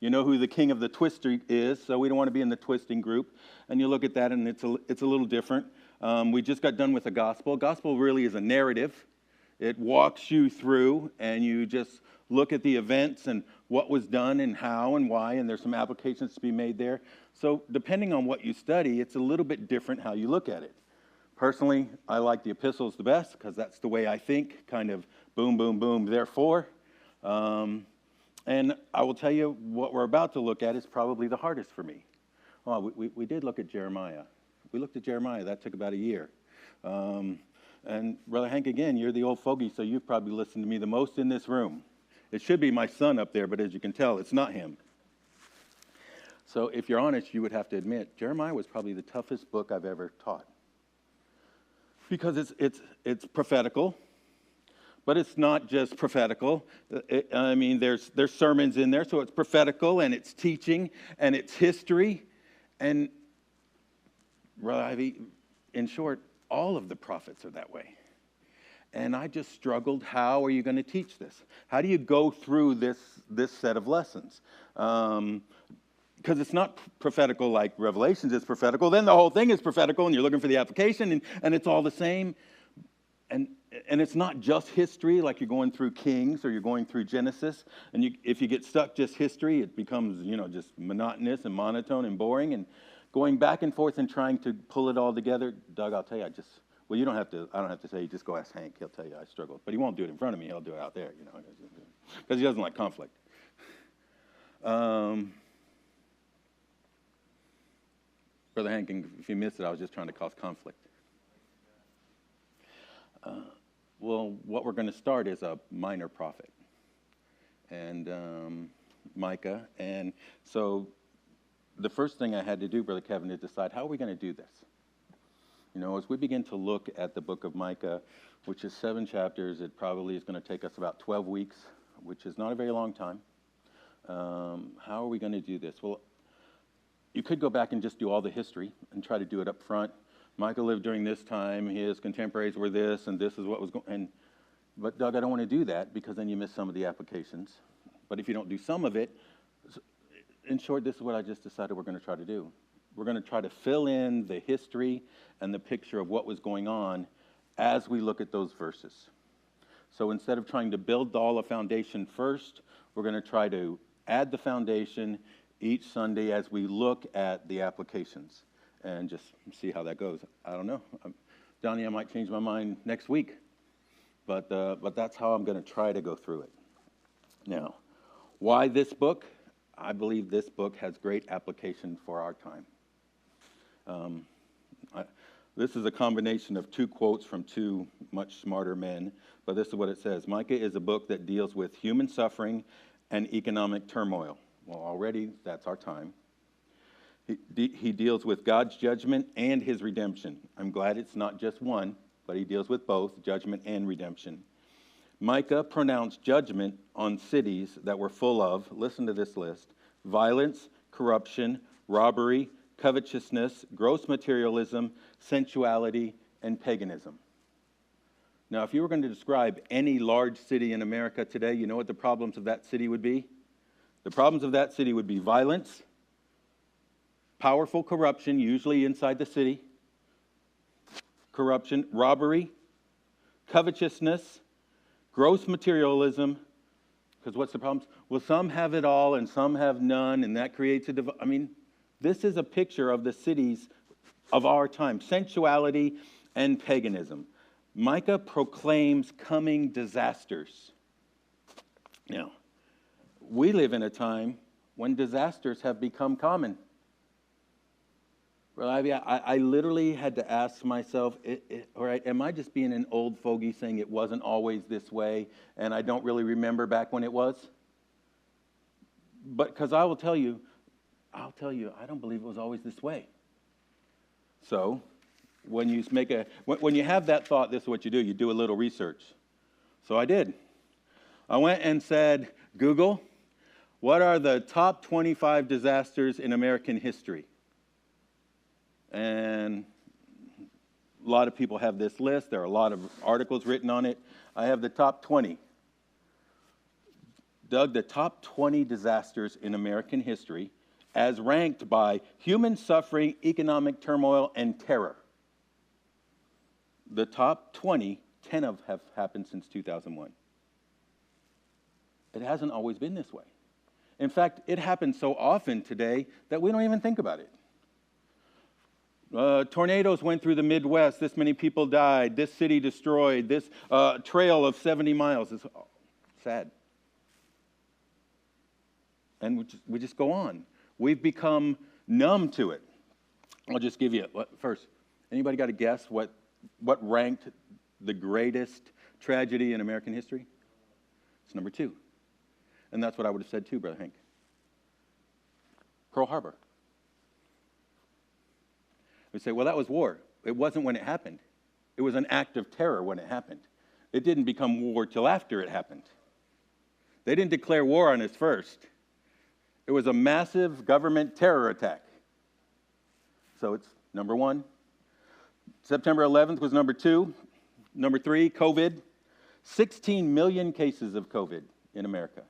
You know who the king of the twister is, so we don't want to be in the twisting group. And you look at that, and it's a little different. We just got done with the gospel. Gospel really is a narrative. It walks you through, and you just look at the events and what was done and how and why, and there's some applications to be made there. So depending on what you study, it's a little bit different how you look at it. Personally, I like the epistles the best because that's the way I think, kind of boom, boom, boom, therefore. And I will tell you what we're about to look at is probably the hardest for me. Well, we did look at Jeremiah. We looked at Jeremiah. That took about a year. And Brother Hank, again, you're the old fogey, so you've probably listened to me the most in this room. It should be my son up there, but as you can tell, it's not him. So if you're honest, you would have to admit, Jeremiah was probably the toughest book I've ever taught. Because it's prophetical, but it's not just prophetical. There's sermons in there, so it's prophetical, and it's teaching, and it's history. And, Brother Ivy, in short, all of the prophets are that way. And I just struggled, how are you going to teach this? How do you go through this set of lessons? Because it's not prophetical like Revelations is prophetical. Then the whole thing is prophetical, and you're looking for the application, and it's all the same. And it's not just history, like you're going through Kings or you're going through Genesis. And if you get stuck just history, it becomes, just monotonous and monotone and boring. And going back and forth and trying to pull it all together, Doug, I'll tell you, you don't have to, I don't have to say, just go ask Hank. He'll tell you I struggled. But he won't do it in front of me. He'll do it out there, because he doesn't like conflict. Brother Hank, if you missed it, I was just trying to cause conflict. Well, what we're going to start is a minor prophet, and Micah. And so the first thing I had to do, Brother Kevin, is decide how are we going to do this. As we begin to look at the book of Micah, which is 7 chapters, it probably is going to take us about 12 weeks, which is not a very long time. How are we going to do this? Well, you could go back and just do all the history and try to do it up front. Micah lived during this time, his contemporaries were this, and this is what was going on. But Doug, I don't want to do that because then you miss some of the applications. But if you don't do some of it, in short, this is what I just decided we're going to try to do. We're going to try to fill in the history and the picture of what was going on as we look at those verses. So instead of trying to build all the foundation first, we're going to try to add the foundation each Sunday as we look at the applications and just see how that goes. I don't know. Johnny, I might change my mind next week, but that's how I'm going to try to go through it. Now, why this book? I believe this book has great application for our time. This is a combination of 2 quotes from 2 much smarter men, but this is what it says. Micah is a book that deals with human suffering and economic turmoil. Well, already that's our time. He deals with God's judgment and his redemption. I'm glad it's not just one, but he deals with both, judgment and redemption. Micah pronounced judgment on cities that were full of, listen to this list, violence, corruption, robbery, covetousness, gross materialism, sensuality, and paganism. Now, if you were going to describe any large city in America today, you know what the problems of that city would be? The problems of that city would be violence, powerful corruption, usually inside the city, corruption, robbery, covetousness, gross materialism, because what's the problem? Well, some have it all and some have none, and that creates a this is a picture of the cities of our time, sensuality and paganism. Micah proclaims coming disasters. Now, we live in a time when disasters have become common. I literally had to ask myself, all right, am I just being an old fogey saying it wasn't always this way and I don't really remember back when it was? But because I'll tell you, I don't believe it was always this way. So when you have that thought, this is what you do. You do a little research. So I did. I went and said, Google, what are the top 25 disasters in American history? And a lot of people have this list. There are a lot of articles written on it. I have the top 20. Doug, the top 20 disasters in American history as ranked by human suffering, economic turmoil, and terror. The top 20, 10 of have happened since 2001. It hasn't always been this way. In fact, it happens so often today that we don't even think about it. Tornadoes went through the Midwest. This many people died. This city destroyed. This trail of 70 miles is sad. And we just go on. We've become numb to it. I'll just give you first. Anybody got a guess what ranked the greatest tragedy in American history? It's number 2. And that's what I would have said too, Brother Hank. Pearl Harbor. We say, well, that was war. It wasn't when it happened. It was an act of terror when it happened. It didn't become war till after it happened. They didn't declare war on us first. It was a massive government terror attack. So it's number 1. September 11th was number 2. Number 3, COVID. 16 million cases of COVID in America.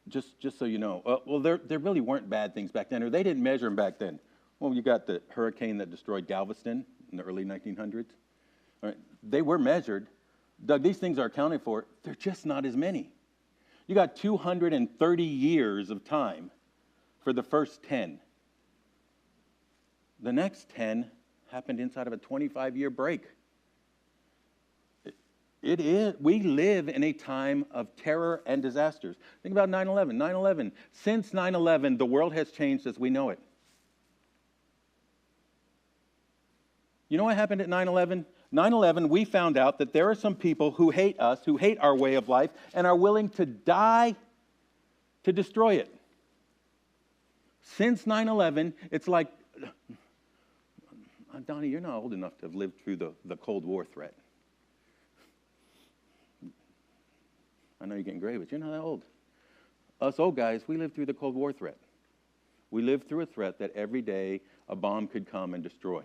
Just so you know. Well, there really weren't bad things back then, or they didn't measure them back then. Well, you got the hurricane that destroyed Galveston in the early 1900s. All right, they were measured. Doug, these things are accounted for. They're just not as many. You got 230 years of time for the first 10. The next 10 happened inside of a 25-year break. We live in a time of terror and disasters. Think about 9/11. 9/11. Since 9/11, the world has changed as we know it. You know what happened at 9/11? 9/11, we found out that there are some people who hate us, who hate our way of life, and are willing to die to destroy it. Since 9/11, it's like, Donnie, you're not old enough to have lived through the Cold War threat. I know you're getting gray, but you're not that old. Us old guys, we lived through the Cold War threat. We lived through a threat that every day a bomb could come and destroy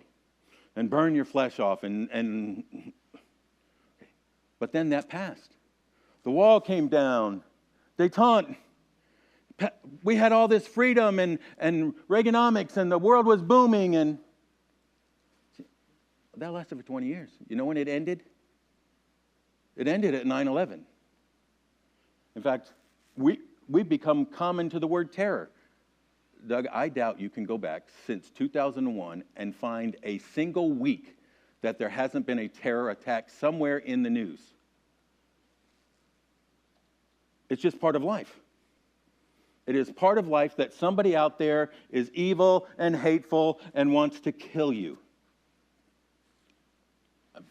and burn your flesh off. But then that passed. The wall came down. Détente. We had all this freedom and Reaganomics, and the world was booming. And that lasted for 20 years. You know when it ended? It ended at 9/11. In fact, we've become common to the word terror. Doug, I doubt you can go back since 2001 and find a single week that there hasn't been a terror attack somewhere in the news. It's just part of life. It is part of life that somebody out there is evil and hateful and wants to kill you.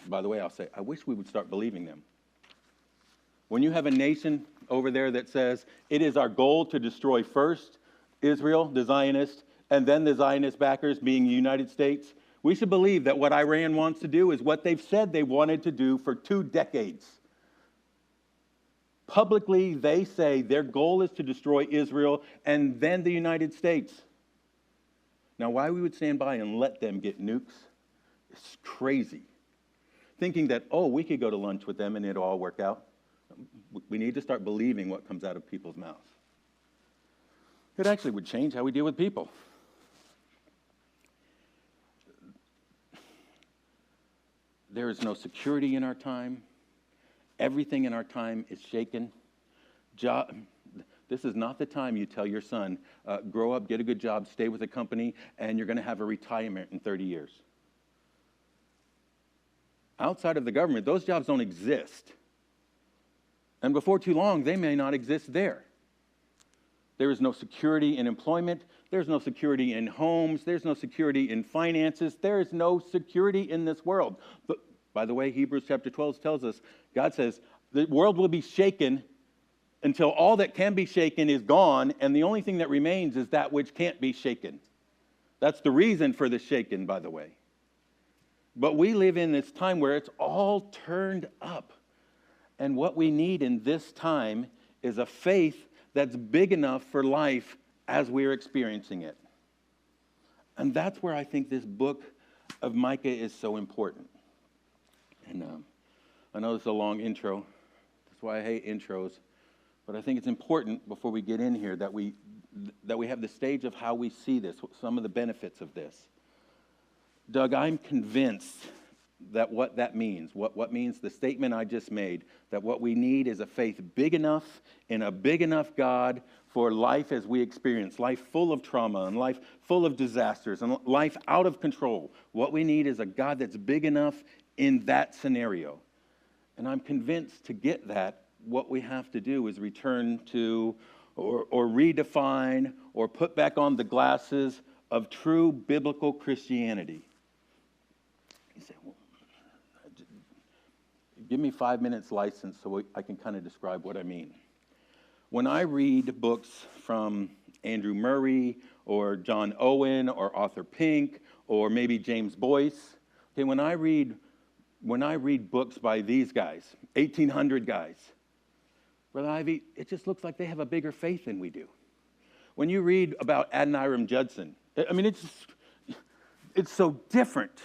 By the way, I'll say, I wish we would start believing them. When you have a nation over there that says, it is our goal to destroy first Israel, the Zionists, and then the Zionist backers being the United States, we should believe that what Iran wants to do is what they've said they wanted to do for 2 decades. Publicly, they say their goal is to destroy Israel and then the United States. Now, why we would stand by and let them get nukes is crazy. Thinking that, we could go to lunch with them and it'll all work out. We need to start believing what comes out of people's mouths. It actually would change how we deal with people. There is no security in our time. Everything in our time is shaken. This is not the time you tell your son, grow up, get a good job, stay with a company, and you're going to have a retirement in 30 years. Outside of the government, those jobs don't exist. And before too long, they may not exist there. There is no security in employment. There's no security in homes. There's no security in finances. There is no security in this world. But by the way, Hebrews chapter 12 tells us, God says, the world will be shaken until all that can be shaken is gone, and the only thing that remains is that which can't be shaken. That's the reason for the shaken, by the way. But we live in this time where it's all turned up. And what we need in this time is a faith that's big enough for life as we're experiencing it. And that's where I think this book of Micah is so important. And I know this is a long intro. That's why I hate intros. But I think it's important before we get in here that we have the stage of how we see this, some of the benefits of this. Doug, I'm convinced that what that means, what means the statement I just made, that what we need is a faith big enough in a big enough God for life as we experience, life full of trauma and life full of disasters and life out of control. What we need is a God that's big enough in that scenario. And I'm convinced to get that, what we have to do is return to or redefine or put back on the glasses of true biblical Christianity. You say, well, give me 5 minutes license so I can kind of describe what I mean. When I read books from Andrew Murray or John Owen or Arthur Pink or maybe James Boyce, okay, when I read books by these guys, 1800 guys, Brother Ivy, it just looks like they have a bigger faith than we do. When you read about Adoniram Judson, I mean, it's so different.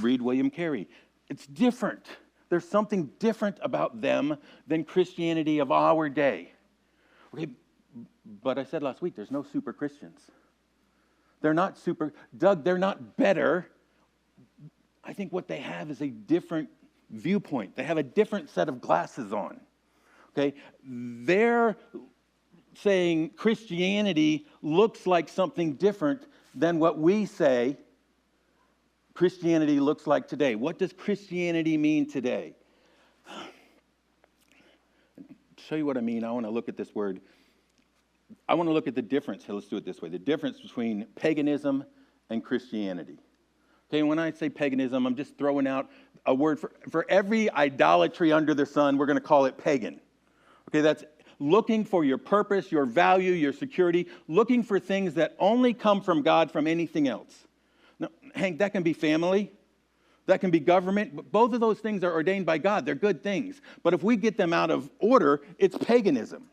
Read William Carey. It's different. There's something different about them than Christianity of our day. Okay, but I said last week, there's no super Christians. They're not super, Doug, they're not better. I think what they have is a different viewpoint. They have a different set of glasses on. Okay, they're saying Christianity looks like something different than what we say Christianity looks like today. What does Christianity mean today? To show you what I mean, I want to look at this word. I want to look at the difference. Let's do it this way. The difference between paganism and Christianity. Okay, when I say paganism, I'm just throwing out a word for every idolatry under the sun, we're going to call it pagan. Okay, that's looking for your purpose, your value, your security, looking for things that only come from God from anything else. Now, Hank, that can be family, that can be government, but both of those things are ordained by God. They're good things. But if we get them out of order, it's paganism.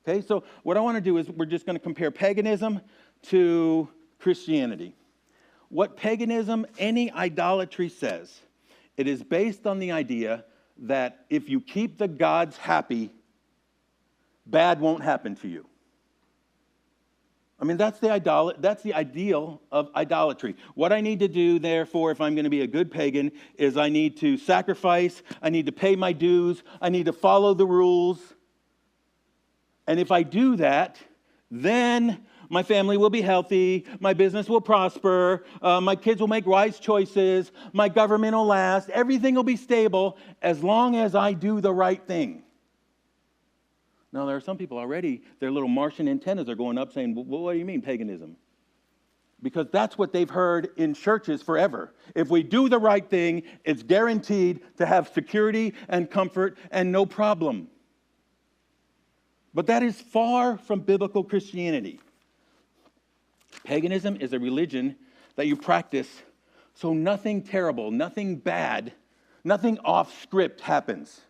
Okay, so what I want to do is we're just going to compare paganism to Christianity. What paganism, any idolatry says, it is based on the idea that if you keep the gods happy, bad won't happen to you. I mean, that's the ideal of idolatry. What I need to do, therefore, if I'm going to be a good pagan, is I need to sacrifice, I need to pay my dues, I need to follow the rules. And if I do that, then my family will be healthy, my business will prosper, my kids will make wise choices, my government will last, everything will be stable as long as I do the right thing. Now, there are some people already, their little Martian antennas are going up saying, well, what do you mean paganism? Because that's what they've heard in churches forever. If we do the right thing, it's guaranteed to have security and comfort and no problem. But that is far from biblical Christianity. Paganism is a religion that you practice so nothing terrible, nothing bad, nothing off script happens.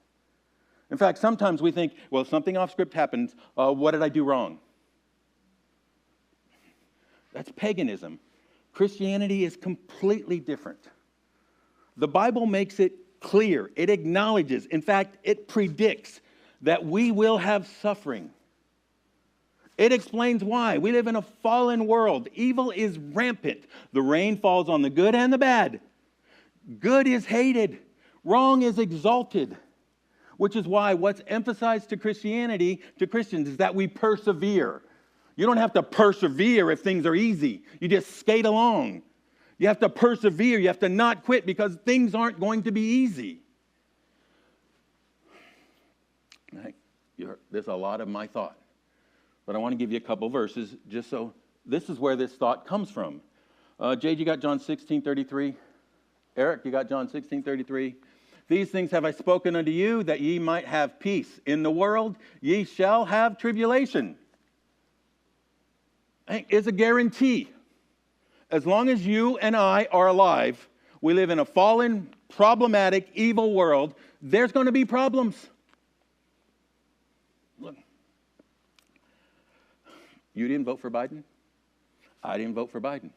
In fact, sometimes we think, well, if something off script happens, what did I do wrong? That's paganism. Christianity is completely different. The Bible makes it clear. It acknowledges, in fact, it predicts that we will have suffering. It explains why. We live in a fallen world. Evil is rampant. The rain falls on the good and the bad. Good is hated. Wrong is exalted. Which is why what's emphasized to Christianity, to Christians, is that we persevere. You don't have to persevere if things are easy. You just skate along. You have to persevere. You have to not quit because things aren't going to be easy. There's a lot of my thought. But I want to give you a couple verses just so this is where this thought comes from. Jade, you got John 16:33? Eric, you got John 16:33? These things have I spoken unto you, that ye might have peace. In the world ye shall have tribulation. It's a guarantee. As long as you and I are alive, we live in a fallen, problematic, evil world, there's going to be problems. Look, you didn't vote for Biden. I didn't vote for Biden.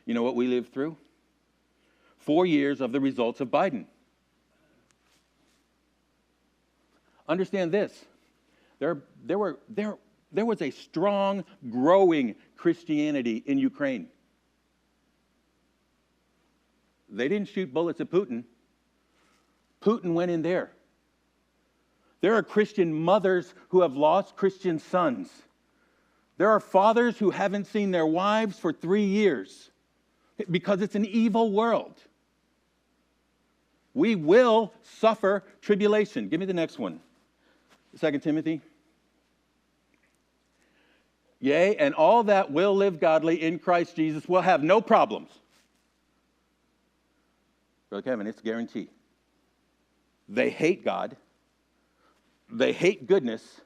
You know what we lived through? 4 years of the results of Biden. Understand this. There was a strong, growing Christianity in Ukraine. They didn't shoot bullets at Putin. Putin went in there. There are Christian mothers who have lost Christian sons. There are fathers who haven't seen their wives for 3 years because it's an evil world. We will suffer tribulation. Give me the next one. 2 Timothy. Yea, and all that will live godly in Christ Jesus will have no problems. Brother Kevin, it's a guarantee. They hate God. They hate goodness.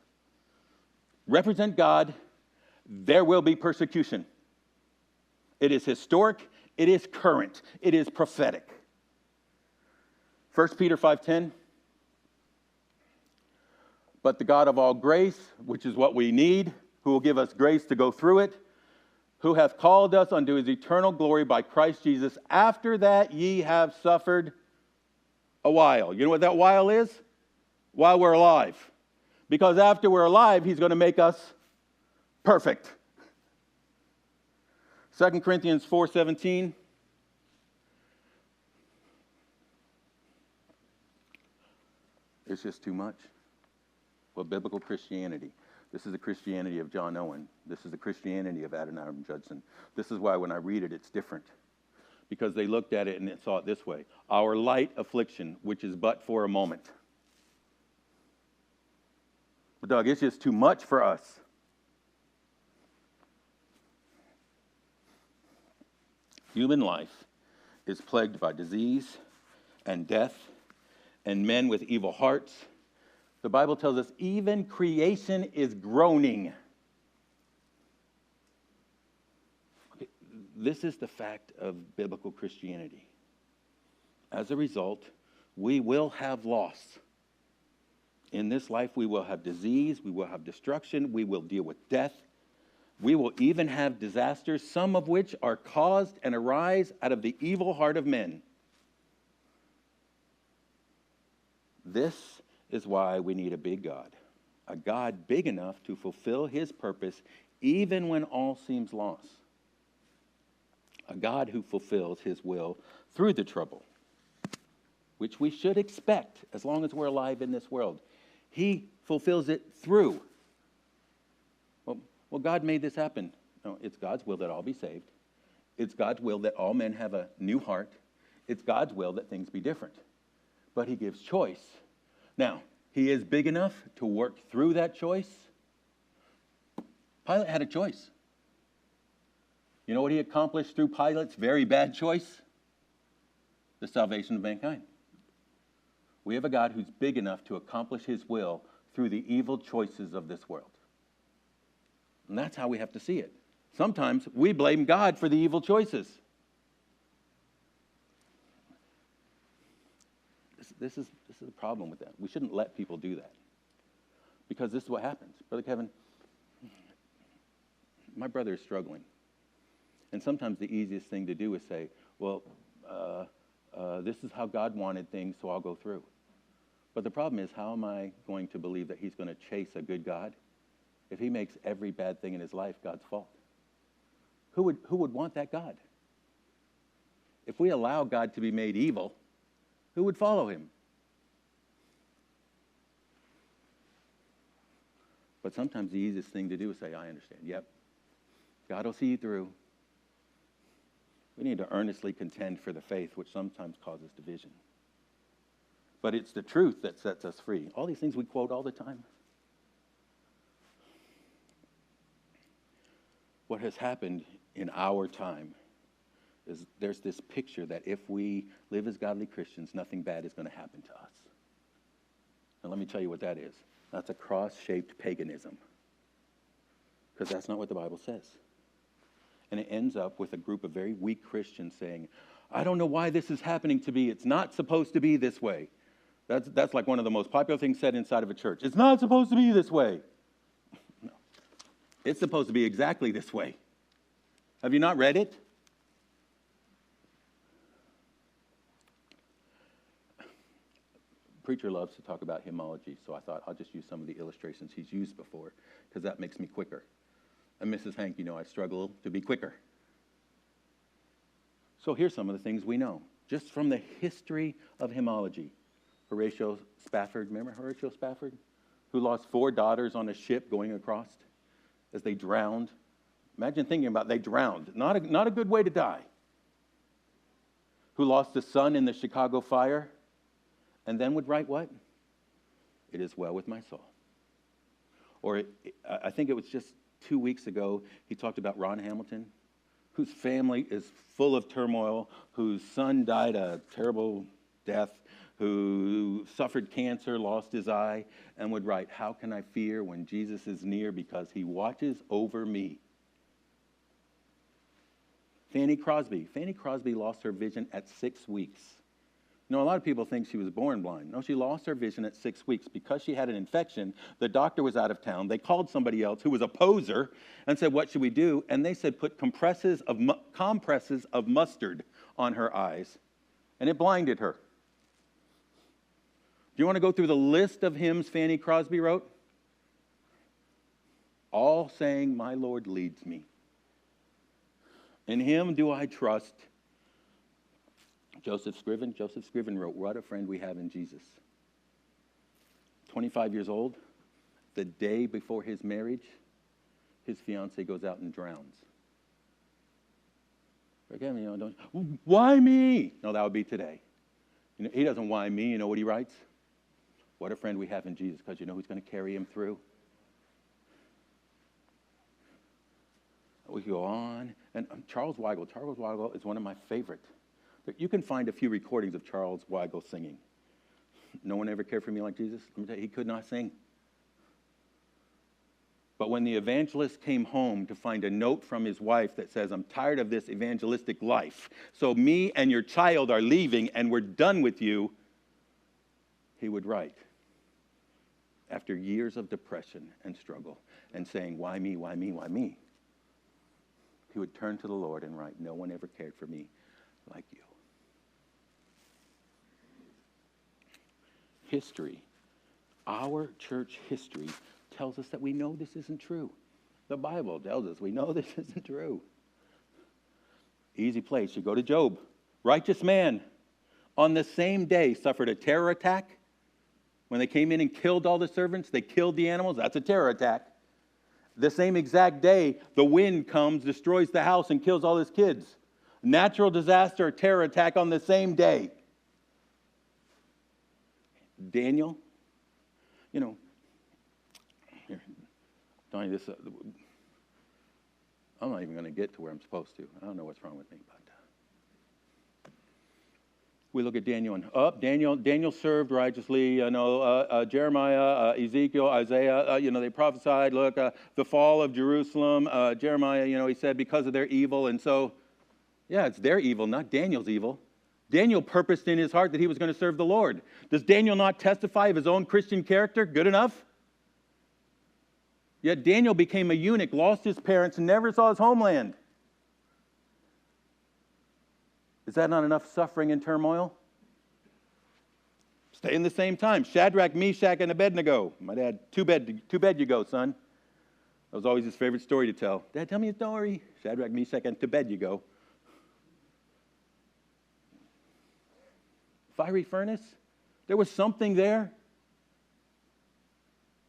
Represent God. There will be persecution. It is historic. It is current. It is prophetic. 1 Peter 5:10. But the God of all grace, which is what we need, who will give us grace to go through it, who hath called us unto his eternal glory by Christ Jesus, after that ye have suffered a while. You know what that while is? While we're alive. Because after we're alive, he's going to make us perfect. 2 Corinthians 4:17. It's just too much. Well, biblical Christianity. This is the Christianity of John Owen. This is the Christianity of Adoniram Judson. This is why when I read it, it's different. Because they looked at it and saw it this way. Our light affliction, which is but for a moment. But Doug, it's just too much for us. Human life is plagued by disease and death and men with evil hearts. The Bible tells us even creation is groaning. Okay, this is the fact of biblical Christianity. As a result, we will have loss. In this life, we will have disease, we will have destruction, we will deal with death. We will even have disasters, some of which are caused and arise out of the evil heart of men. This is why we need a big God. A God big enough to fulfill his purpose even when all seems lost. A God who fulfills his will through the trouble, which we should expect as long as we're alive in this world. He fulfills it through. Well, God made this happen. No, it's God's will that all be saved. It's God's will that all men have a new heart. It's God's will that things be different. But he gives choice. Now, he is big enough to work through that choice. Pilate had a choice. You know what he accomplished through Pilate's very bad choice? The salvation of mankind. We have a God who's big enough to accomplish his will through the evil choices of this world. And that's how we have to see it. Sometimes we blame God for the evil choices. This is the problem with that. We shouldn't let people do that. Because this is what happens. Brother Kevin, my brother is struggling. And sometimes the easiest thing to do is say, well, this is how God wanted things, so I'll go through. But the problem is, how am I going to believe that he's going to chase a good God if he makes every bad thing in his life God's fault? Who would want that God? If we allow God to be made evil, who would follow him? But sometimes the easiest thing to do is say, I understand. Yep, God will see you through. We need to earnestly contend for the faith, which sometimes causes division. But it's the truth that sets us free. All these things we quote all the time. What has happened in our time is there's this picture that if we live as godly Christians, nothing bad is going to happen to us. And let me tell you what that is. That's a cross-shaped paganism. Because that's not what the Bible says. And it ends up with a group of very weak Christians saying, I don't know why this is happening to me. It's not supposed to be this way. That's like one of the most popular things said inside of a church. It's not supposed to be this way. No. It's supposed to be exactly this way. Have you not read it? Preacher loves to talk about hymnology, so I thought I'll just use some of the illustrations he's used before, because that makes me quicker. And Mrs. Hank, you know I struggle to be quicker. So here's some of the things we know, just from the history of hymnology. Horatio Spafford, remember Horatio Spafford? Who lost 4 daughters on a ship going across as they drowned. Imagine thinking about they drowned. Not a good way to die. Who lost a son in the Chicago fire and then would write what? It is well with my soul. Or I think it was just 2 weeks ago, he talked about Ron Hamilton, whose family is full of turmoil, whose son died a terrible death, who suffered cancer, lost his eye, and would write, how can I fear when Jesus is near because he watches over me? Fanny Crosby. Fanny Crosby lost her vision at 6 weeks. You know, a lot of people think she was born blind. No, she lost her vision at 6 weeks because she had an infection. The doctor was out of town. They called somebody else who was a poser and said, what should we do? And they said, put compresses of mustard on her eyes. And it blinded her. Do you want to go through the list of hymns Fanny Crosby wrote? All saying, my Lord leads me. In him do I trust. Joseph Scriven wrote, what a friend we have in Jesus. 25 years old, the day before his marriage, his fiancée goes out and drowns. Forgive me, don't. Why me? No, that would be today. You know, he doesn't why me. You know what he writes? What a friend we have in Jesus, because you know who's going to carry him through. We go on. And Charles Weigel is one of my favorite. You can find a few recordings of Charles Weigel singing. No one ever cared for me like Jesus. Let me tell you, he could not sing. But when the evangelist came home to find a note from his wife that says, I'm tired of this evangelistic life, so me and your child are leaving and we're done with you, he would write, after years of depression and struggle, and saying, why me, why me, why me? He would turn to the Lord and write, no one ever cared for me like you. History, our church history, tells us that we know this isn't true. The Bible tells us we know this isn't true. Easy place, you go to Job. Righteous man, on the same day, suffered a terror attack. When they came in and killed all the servants, they killed the animals. That's a terror attack. The same exact day, the wind comes, destroys the house, and kills all his kids. Natural disaster, terror attack on the same day. Daniel, you know, here, Donnie, this, I'm not even going to get to where I'm supposed to. I don't know what's wrong with me, but we look at Daniel and Daniel served righteously. Jeremiah, Ezekiel, Isaiah, they prophesied. Look, the fall of Jerusalem. Jeremiah, he said because of their evil, and so, yeah, it's their evil, not Daniel's evil. Daniel purposed in his heart that he was going to serve the Lord. Does Daniel not testify of his own Christian character? Good enough. Yet Daniel became a eunuch, lost his parents, and never saw his homeland. Is that not enough suffering and turmoil? Stay in the same time. Shadrach, Meshach, and Abednego. My dad, to bed you go, son. That was always his favorite story to tell. Dad, tell me a story. Shadrach, Meshach, and to bed you go. Fiery furnace. There was something there.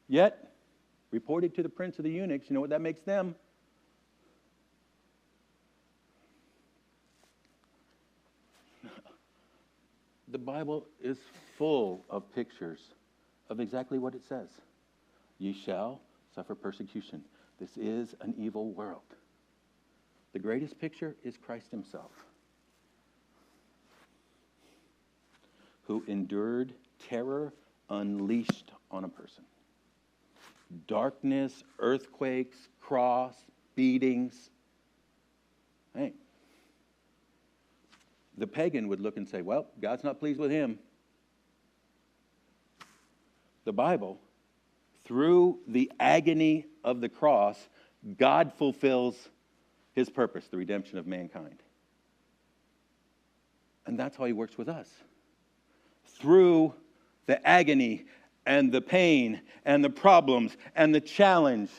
Yet, reported to the prince of the eunuchs, you know what that makes them? The Bible is full of pictures of exactly what it says. Ye shall suffer persecution. This is an evil world. The greatest picture is Christ himself, who endured terror unleashed on a person. Darkness, earthquakes, cross, beatings. Hey, the pagan would look and say, well, God's not pleased with him. The Bible, through the agony of the cross, God fulfills his purpose, the redemption of mankind. And that's how he works with us. Through the agony and the pain and the problems and the challenge.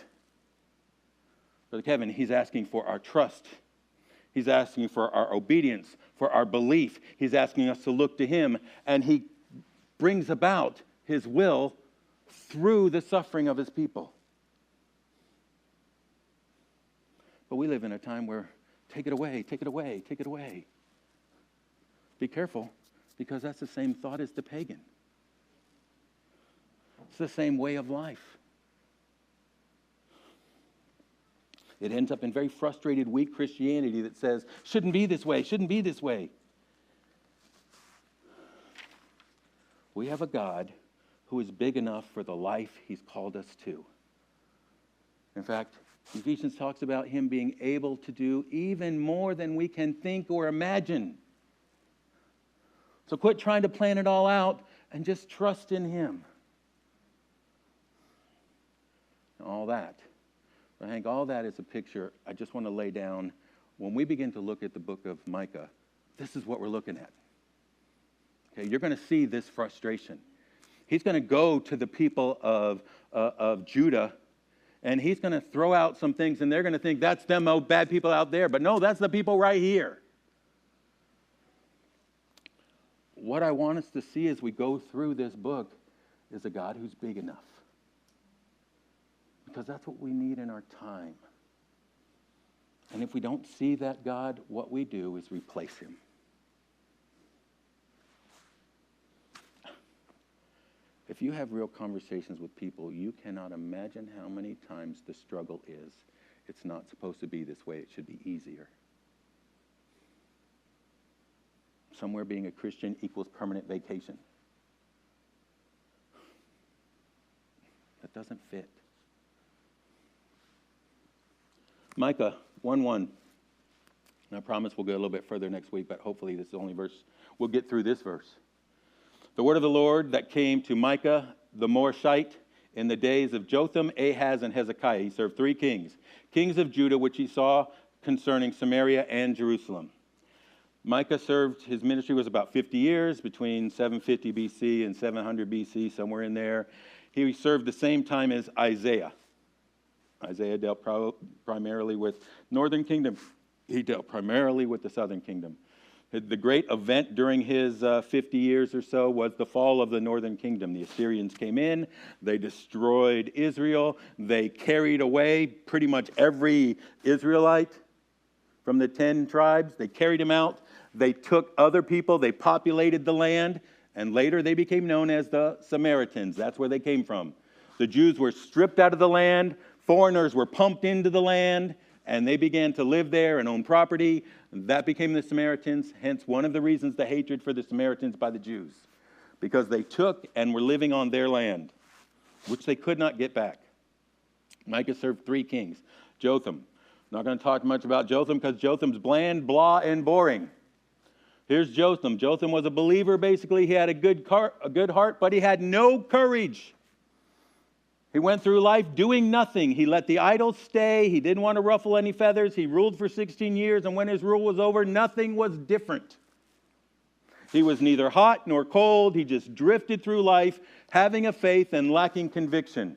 Brother Kevin, he's asking for our trust. He's asking for our obedience, for our belief. He's asking us to look to him, and he brings about his will through the suffering of his people. But we live in a time where, take it away, take it away, take it away. Be careful, because that's the same thought as the pagan. It's the same way of life. It ends up in very frustrated, weak Christianity that says, shouldn't be this way, shouldn't be this way. We have a God who is big enough for the life he's called us to. In fact, Ephesians talks about him being able to do even more than we can think or imagine. So quit trying to plan it all out and just trust in him. All that. I think all that is a picture I just want to lay down. When we begin to look at the book of Micah, this is what we're looking at. Okay, you're going to see this frustration. He's going to go to the people of Judah, and he's going to throw out some things, and they're going to think that's them bad people out there. But no, that's the people right here. What I want us to see as we go through this book is a God who's big enough. Because that's what we need in our time. And if we don't see that God, what we do is replace him. If you have real conversations with people, you cannot imagine how many times the struggle is. It's not supposed to be this way. It should be easier. Somewhere being a Christian equals permanent vacation. That doesn't fit. Micah 1:1. And I promise we'll go a little bit further next week, but hopefully this is the only verse. We'll get through this verse. The word of the Lord that came to Micah the Morashite in the days of Jotham, Ahaz, and Hezekiah. He served 3 kings. Kings of Judah, which he saw concerning Samaria and Jerusalem. Micah served, his ministry was about 50 years, between 750 BC and 700 BC, somewhere in there. He served the same time as Isaiah. Isaiah dealt primarily with northern kingdom. He dealt primarily with the southern kingdom. The great event during his 50 years or so was the fall of the northern kingdom. The Assyrians came in. They destroyed Israel. They carried away pretty much every Israelite from the 10 tribes. They carried them out. They took other people. They populated the land. And later they became known as the Samaritans. That's where they came from. The Jews were stripped out of the land. Foreigners were pumped into the land, and they began to live there and own property. That became the Samaritans, hence one of the reasons the hatred for the Samaritans by the Jews, because they took and were living on their land, which they could not get back. Micah served 3 kings. Jotham. Not going to talk much about Jotham because Jotham's bland, blah, and boring. Here's Jotham. Jotham was a believer, basically. He had a good heart, but he had no courage. He went through life doing nothing. He let the idols stay. He didn't want to ruffle any feathers. He ruled for 16 years, and when his rule was over, nothing was different. He was neither hot nor cold. He just drifted through life, having a faith and lacking conviction.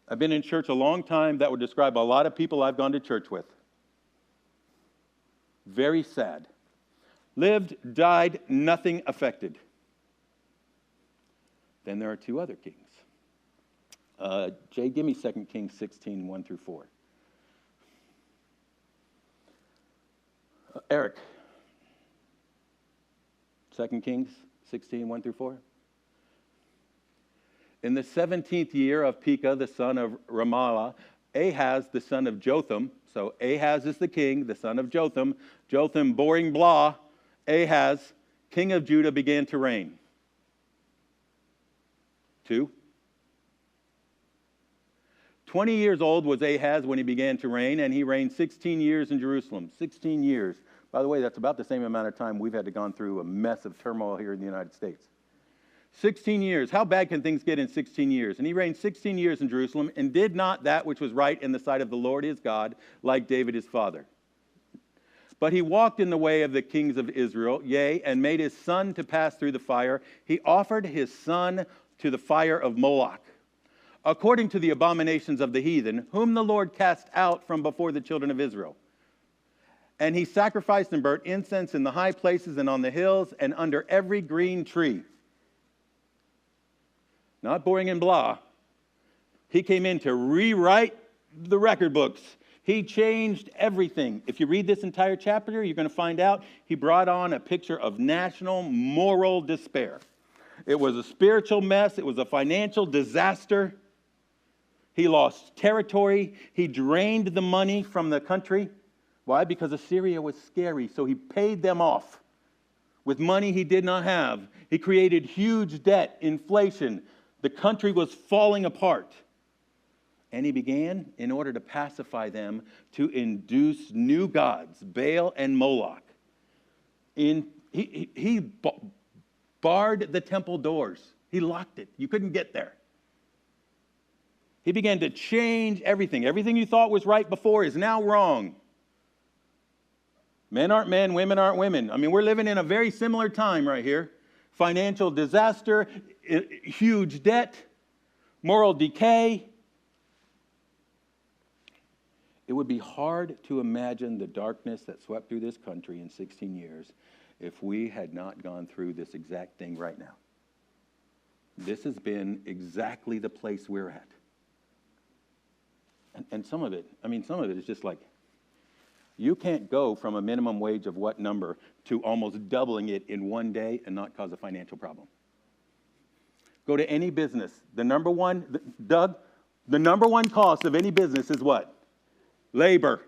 I've been in church a long time. That would describe a lot of people I've gone to church with. Very sad. Lived, died, nothing affected. Then there are 2 other kings. Jay, give me 2 Kings 16, 1 through 4. Eric. 2 Kings 16, 1 through 4. In the 17th year of Pekah, the son of Remaliah, Ahaz, the son of Jotham. So Ahaz is the king, the son of Jotham. Jotham, boring blah. Ahaz, king of Judah, began to reign. 2. 20 years old was Ahaz when he began to reign, and he reigned 16 years in Jerusalem. 16 years. By the way, that's about the same amount of time we've had to gone through a mess of turmoil here in the United States. 16 years. How bad can things get in 16 years? And he reigned 16 years in Jerusalem and did not that which was right in the sight of the Lord his God, like David his father. But he walked in the way of the kings of Israel, yea, and made his son to pass through the fire. He offered his son to the fire of Moloch, according to the abominations of the heathen, whom the Lord cast out from before the children of Israel. And he sacrificed and burnt incense in the high places and on the hills and under every green tree. Not boring and blah. He came in to rewrite the record books. He changed everything. If you read this entire chapter, you're going to find out he brought on a picture of national moral despair. It was a spiritual mess. It was a financial disaster. He lost territory. He drained the money from the country. Why? Because Assyria was scary, so he paid them off with money he did not have. He created huge debt, inflation. The country was falling apart. And he began, in order to pacify them, to induce new gods, Baal and Moloch. He barred the temple doors. He locked it. You couldn't get there. He began to change everything. Everything you thought was right before is now wrong. Men aren't men, women aren't women. I mean, we're living in a very similar time right here. Financial disaster, huge debt, moral decay. It would be hard to imagine the darkness that swept through this country in 16 years if we had not gone through this exact thing right now. This has been exactly the place we're at. And some of it is just like, you can't go from a minimum wage of what number to almost doubling it in one day and not cause a financial problem. Go to any business. The number one cost of any business is what? Labor.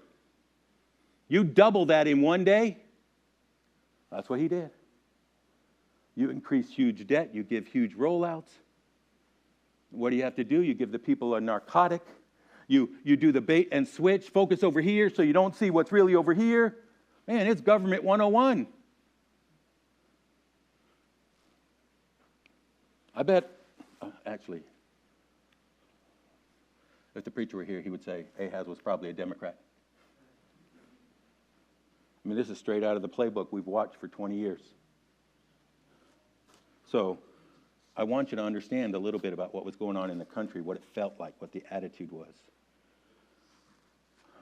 You double that in one day. That's what he did. You increase huge debt. You give huge rollouts. What do you have to do? You give the people a narcotic. You do the bait and switch. Focus over here so you don't see what's really over here. Man, it's government 101. I bet, actually, if the preacher were here, he would say Ahaz was probably a Democrat. I mean, this is straight out of the playbook we've watched for 20 years. So I want you to understand a little bit about what was going on in the country, what it felt like, what the attitude was.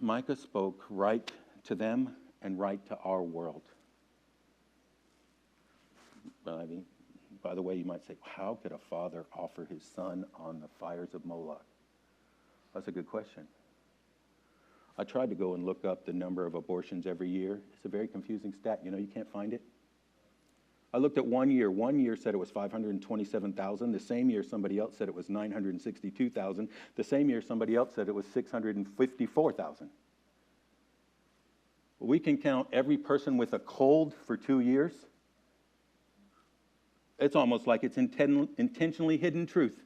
Micah spoke right to them and right to our world. Well, I mean, by the way, you might say, how could a father offer his son on the fires of Moloch? That's a good question. I tried to go and look up the number of abortions every year. It's a very confusing stat. You know, you can't find it. I looked at 1 year. 1 year said it was 527,000. The same year, somebody else said it was 962,000. The same year, somebody else said it was 654,000. We can count every person with a cold for 2 years. It's almost like it's intentionally hidden truth.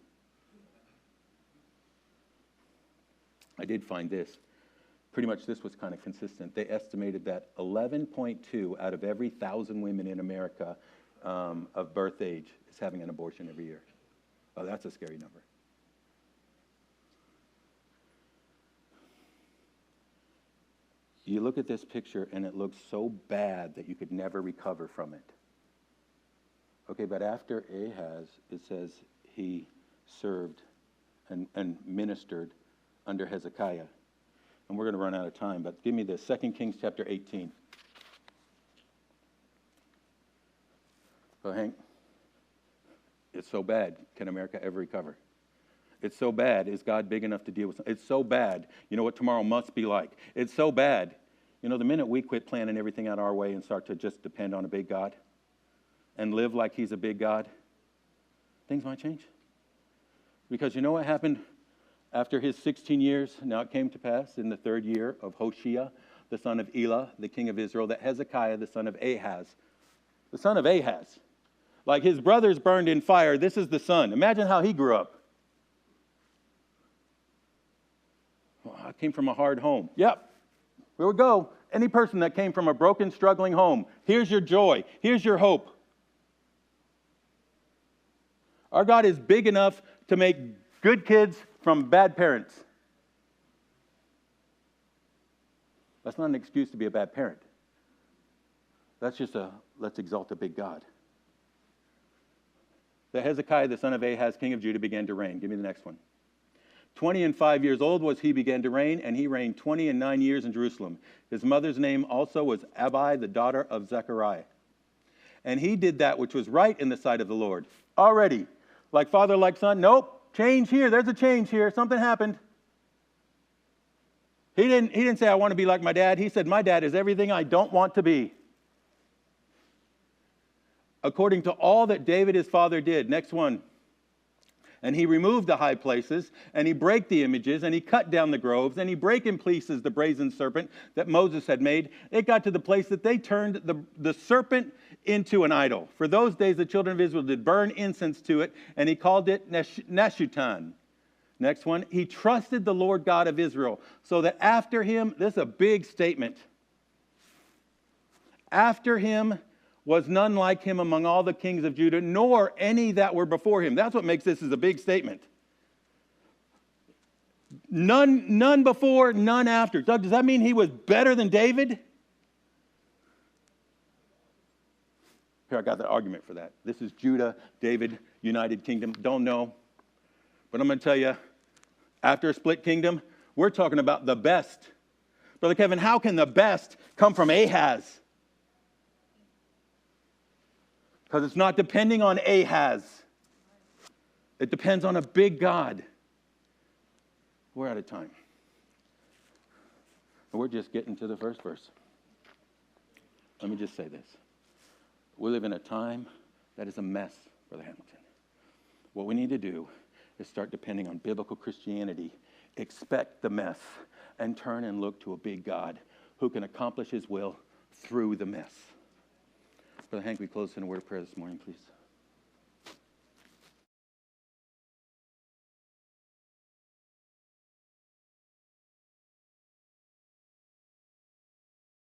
I did find this. Pretty much this was kind of consistent. They estimated that 11.2 out of every 1,000 women in America of birth age is having an abortion every year. Oh, that's a scary number. You look at this picture and it looks so bad that you could never recover from it. Okay, but after Ahaz, it says he served and ministered under Hezekiah. And we're going to run out of time, but give me this, 2 Kings chapter 18. So Hank, it's so bad. Can America ever recover? It's so bad. Is God big enough to deal with it? It's so bad. You know what tomorrow must be like. It's so bad. You know, the minute we quit planning everything out our way and start to just depend on a big God and live like he's a big God, things might change. Because you know what happened after his 16 years? Now it came to pass in the 3rd year of Hoshea, the son of Elah, the king of Israel, that Hezekiah, the son of Ahaz, like his brothers burned in fire, this is the son. Imagine how he grew up. Well, I came from a hard home. Yep. Here we go. Any person that came from a broken, struggling home, here's your joy. Here's your hope. Our God is big enough to make good kids from bad parents. That's not an excuse to be a bad parent. let's exalt a big God. That Hezekiah, the son of Ahaz, king of Judah, began to reign. Give me the next one. 25 years old was he began to reign, and he reigned 29 years in Jerusalem. His mother's name also was Abi, the daughter of Zechariah. And he did that which was right in the sight of the Lord. Already, like father, like son. Nope, change here. There's a change here. Something happened. He didn't say, I want to be like my dad. He said, my dad is everything I don't want to be. According to all that David his father did. Next one. And he removed the high places, and he brake the images, and he cut down the groves, and he brake in pieces the brazen serpent that Moses had made. It got to the place that they turned the serpent into an idol. For those days the children of Israel did burn incense to it, and he called it Neshutan. Next one. He trusted the Lord God of Israel, so that after him, this is a big statement. After him was none like him among all the kings of Judah, nor any that were before him. That's what makes this as a big statement. None before, none after. Doug, does that mean he was better than David? Here, I got the argument for that. This is Judah, David, United Kingdom. Don't know. But I'm going to tell you, after a split kingdom, we're talking about the best. Brother Kevin, how can the best come from Ahaz? Because it's not depending on Ahaz. It depends on a big God. We're out of time. And we're just getting to the first verse. Let me just say this. We live in a time that is a mess, Brother Hamilton. What we need to do is start depending on biblical Christianity, expect the mess, and turn and look to a big God who can accomplish his will through the mess. Brother Hank, we close in a word of prayer this morning, please.